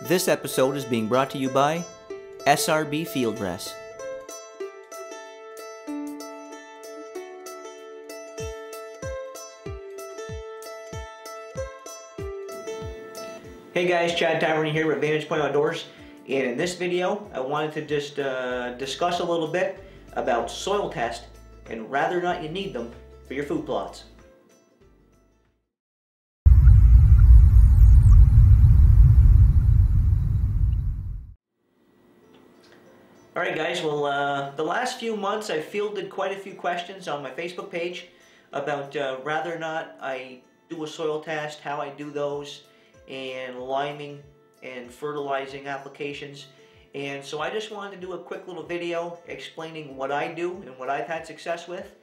This episode is being brought to you by SRB Field Dress. Hey guys, Chad Tyrone here with Vantage Point Outdoors, and in this video I wanted to just discuss a little bit about soil test and whether or not you need them for your food plots. Alright guys, well the last few months I've fielded quite a few questions on my Facebook page about whether or not I do a soil test, how I do those, and liming and fertilizing applications. And so I just wanted to do a quick little video explaining what I do and what I've had success with.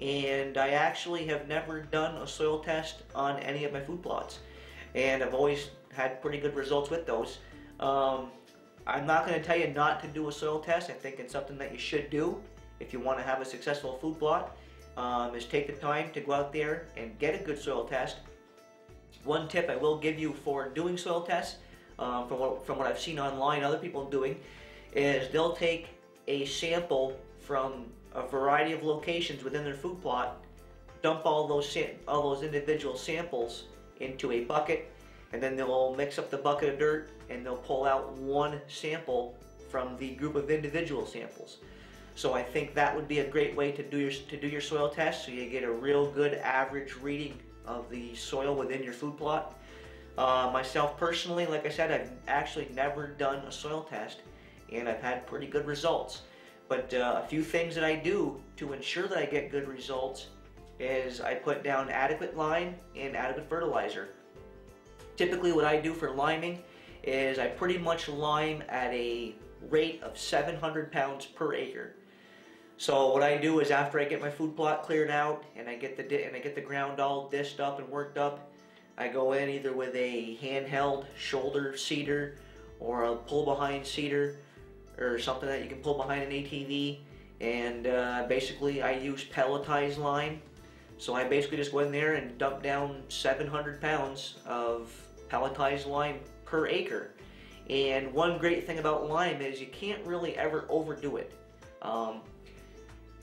And I actually have never done a soil test on any of my food plots, and I've always had pretty good results with those. I'm not going to tell you not to do a soil test. I think it's something that you should do if you want to have a successful food plot, is take the time to go out there and get a good soil test. One tip I will give you for doing soil tests, from what I've seen online other people doing, is they'll take a sample from a variety of locations within their food plot, dump all those individual samples into a bucket, and then they'll mix up the bucket of dirt and they'll pull out one sample from the group of individual samples. So I think that would be a great way to do your soil test, so you get a real good average reading of the soil within your food plot. Myself personally, like I said, I've actually never done a soil test, and I've had pretty good results. But a few things that I do to ensure that I get good results is I put down adequate lime and adequate fertilizer. Typically what I do for liming is I pretty much lime at a rate of 700 pounds per acre. So what I do is after I get my food plot cleared out and I get the ground all dished up and worked up, I go in either with a handheld shoulder seeder or a pull behind seeder or something that you can pull behind an ATV, and basically I use pelletized lime. So I basically just go in there and dump down 700 pounds of pelletized lime per acre. And one great thing about lime is you can't really ever overdo it.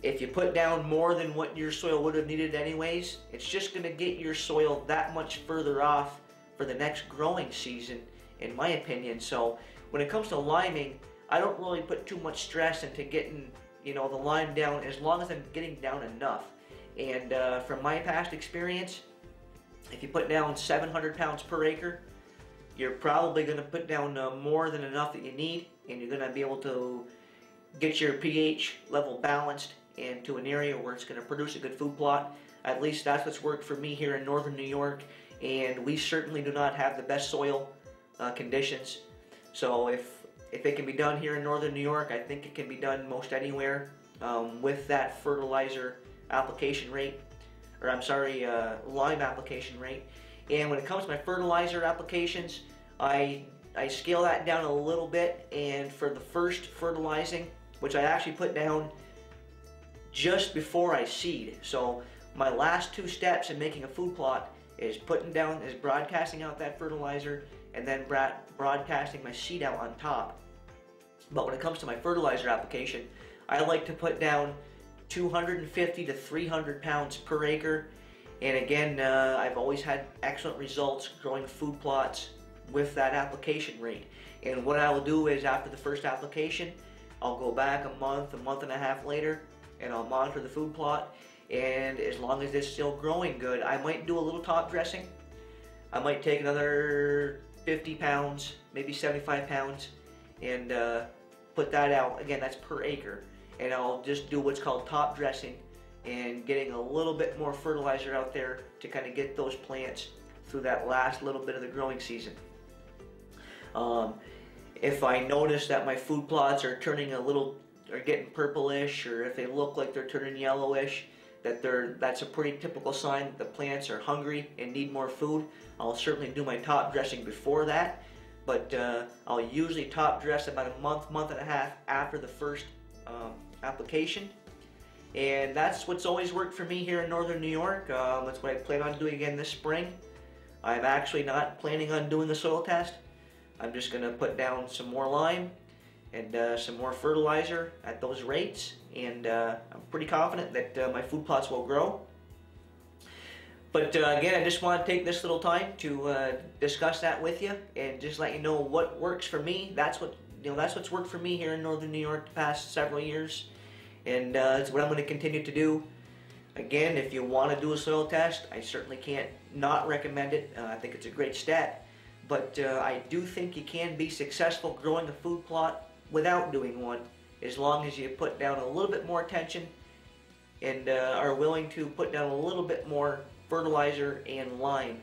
If you put down more than what your soil would have needed anyways, it's just going to get your soil that much further off for the next growing season, in my opinion. So when it comes to liming, I don't really put too much stress into getting, the lime down, as long as I'm getting down enough. And from my past experience, if you put down 700 pounds per acre, you're probably going to put down more than enough that you need, and you're going to be able to get your pH level balanced into an area where it's going to produce a good food plot. At least that's what's worked for me here in northern New York, and we certainly do not have the best soil conditions. So if it can be done here in northern New York, I think it can be done most anywhere with that fertilizer application rate, or I'm sorry, lime application rate. And when it comes to my fertilizer applications, I scale that down a little bit, and for the first fertilizing, which I actually put down just before I seed. So my last two steps in making a food plot is broadcasting out that fertilizer and then broadcasting my seed out on top. But when it comes to my fertilizer application, I like to put down 250 to 300 pounds per acre. And again, I've always had excellent results growing food plots with that application rate. And what I will do is after the first application, I'll go back a month and a half later, and I'll monitor the food plot. And as long as it's still growing good, I might do a little top dressing. I might take another 50 pounds, maybe 75 pounds, and put that out. Again, that's per acre. And I'll just do what's called top dressing, and getting a little bit more fertilizer out there to kind of get those plants through that last little bit of the growing season. If I notice that my food plots are getting purplish, or if they look like they're turning yellowish, that's a pretty typical sign that the plants are hungry and need more food. I'll certainly do my top dressing before that, but I'll usually top dress about a month and a half after the first application. And that's what's always worked for me here in northern New York. That's what I plan on doing again this spring. I'm actually not planning on doing the soil test. I'm just going to put down some more lime and some more fertilizer at those rates, and I'm pretty confident that my food plots will grow. But again, I just want to take this little time to discuss that with you and just let you know what works for me. That's what's worked for me here in Northern New York the past several years, and it's what I'm going to continue to do. Again, if you want to do a soil test, I certainly can't not recommend it. I think it's a great stat, but I do think you can be successful growing a food plot without doing one, as long as you put down a little bit more attention and are willing to put down a little bit more fertilizer and lime,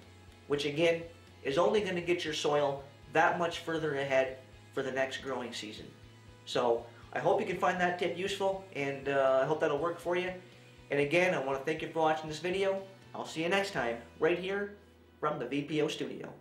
which again is only going to get your soil that much further ahead for the next growing season. So I hope you can find that tip useful, and I hope that'll work for you. And again, I want to thank you for watching this video. I'll see you next time, right here from the VPO studio.